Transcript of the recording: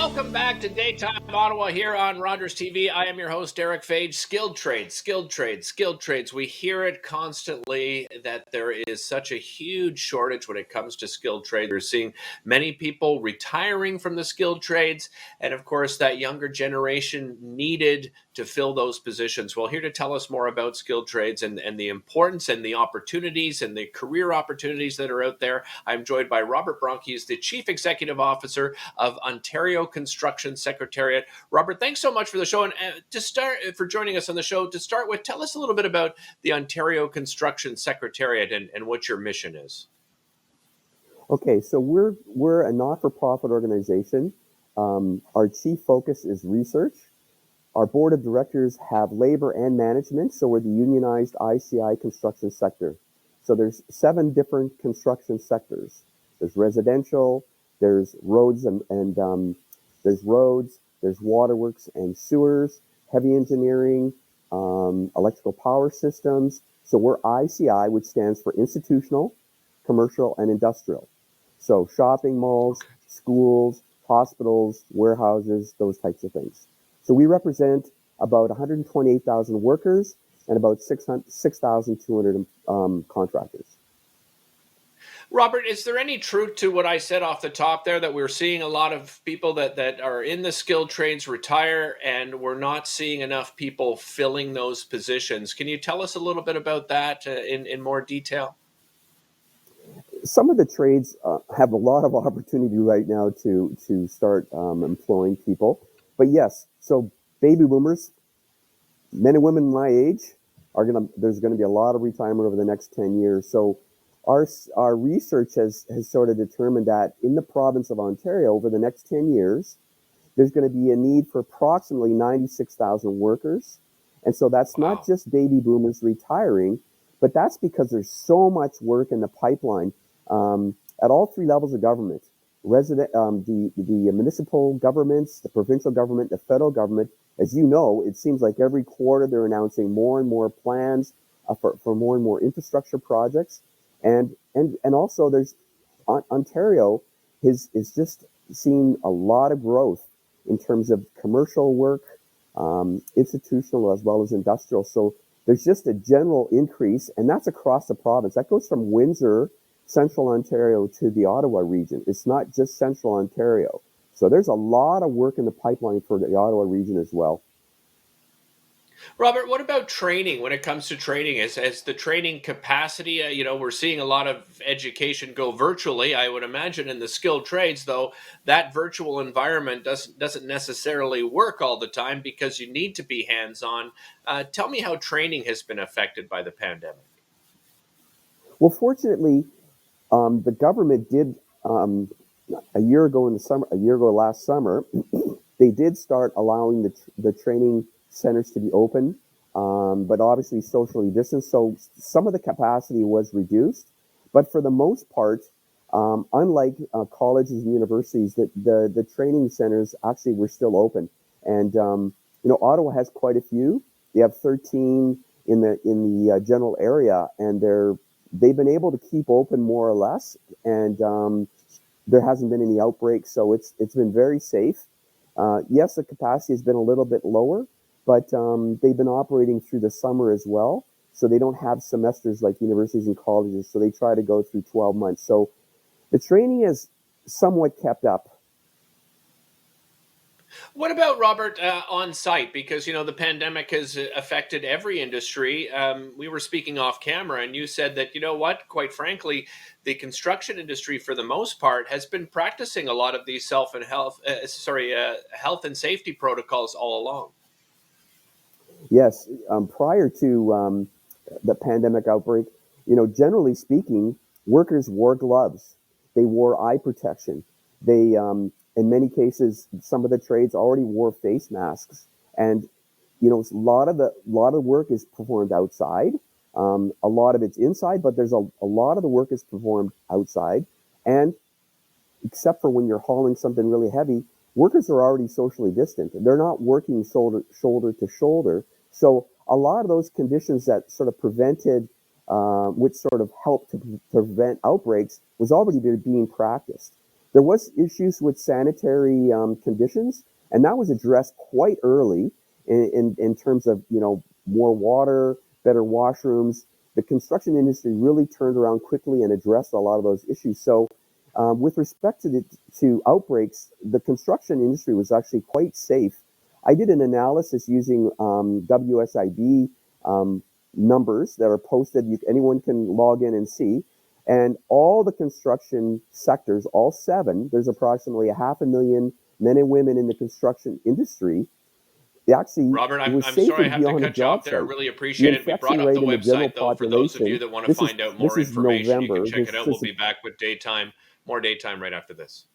Welcome back to Daytime Ottawa here on Rogers TV. I am your host, Derek Fage. Skilled trades, skilled trades, skilled trades. We hear it constantly that there is such a huge shortage when it comes to skilled trades. We're seeing many people retiring from the skilled trades, and of course, that younger generation needed to fill those positions. Well, here to tell us more about skilled trades and the importance and the opportunities and the career opportunities that are out there, I'm joined by Robert Bronk. He's the Chief Executive Officer of Ontario Construction Secretariat. Robert, thanks so much for the show. And for joining us on the show, to start with, tell us a little bit about the Ontario Construction Secretariat and what your mission is. Okay, so we're a not-for-profit organization. Our chief focus is research. Our board of directors have labor and management, so we're the unionized ICI construction sector. So there's 7 different construction sectors. There's residential, there's roads there's waterworks and sewers, heavy engineering, electrical power systems. So we're ICI, which stands for institutional, commercial, and industrial. So shopping malls, schools, hospitals, warehouses, those types of things. So we represent about 128,000 workers and about 6,200 contractors. Robert, is there any truth to what I said off the top there, that we're seeing a lot of people that are in the skilled trades retire, and we're not seeing enough people filling those positions? Can you tell us a little bit about that in more detail? Some of the trades have a lot of opportunity right now to start employing people. But yes, so baby boomers, men and women my age, there's going to be a lot of retirement over the next 10 years. So our research has sort of determined that in the province of Ontario, over the next 10 years, there's going to be a need for approximately 96,000 workers. And so that's not just baby boomers retiring, but that's because there's so much work in the pipeline at all 3 levels of government. The municipal governments, the provincial government, the federal government. As you know, it seems like every quarter they're announcing more and more plans for more and more infrastructure projects. And also there's Ontario is just seeing a lot of growth in terms of commercial work, institutional as well as industrial. So there's just a general increase, and that's across the province. That goes from Windsor, Central Ontario, to the Ottawa region. It's not just Central Ontario. So there's a lot of work in the pipeline for the Ottawa region as well. Robert, what about training? When it comes to training, as the training capacity, we're seeing a lot of education go virtually. I would imagine in the skilled trades, though, that virtual environment doesn't necessarily work all the time because you need to be hands-on. Tell me how training has been affected by the pandemic. Well, fortunately, the government did a year ago last summer, they did start allowing the training centers to be open, but obviously socially distanced. So some of the capacity was reduced, but for the most part, unlike colleges and universities, the training centers actually were still open. And Ottawa has quite a few. They have 13 in the general area, and they've been able to keep open more or less, and there hasn't been any outbreaks, so it's been very safe. Yes, the capacity has been a little bit lower, but they've been operating through the summer as well, so they don't have semesters like universities and colleges, so they try to go through 12 months. So the training is somewhat kept up. What about, Robert, on site? Because, the pandemic has affected every industry. We were speaking off camera, and you said that, quite frankly, the construction industry, for the most part, has been practicing a lot of these health and safety protocols all along. Yes, prior to the pandemic outbreak, generally speaking, workers wore gloves. They wore eye protection. They in many cases, some of the trades already wore face masks, and a lot of work is performed outside. A lot of it's inside, but there's a lot of the work is performed outside, and except for when you're hauling something really heavy, workers are already socially distant. They're not working shoulder to shoulder. So a lot of those conditions that sort of which sort of helped to prevent outbreaks, was already being practiced. There was issues with sanitary conditions, and that was addressed quite early in terms of, more water, better washrooms. The construction industry really turned around quickly and addressed a lot of those issues. So, with respect to outbreaks, the construction industry was actually quite safe. I did an analysis using WSIB numbers that are posted. Anyone can log in and see. And all the construction sectors, all 7, there's approximately 500,000 men and women in the construction industry. Robert, It I'm, was I'm safer sorry I to have be to on a cut you off job there. site. Really The appreciate it. We brought infection up the rate in the general website, though, for those of you population, that want to find out more this is information. You can November. check it out. We'll be back with more daytime right after this.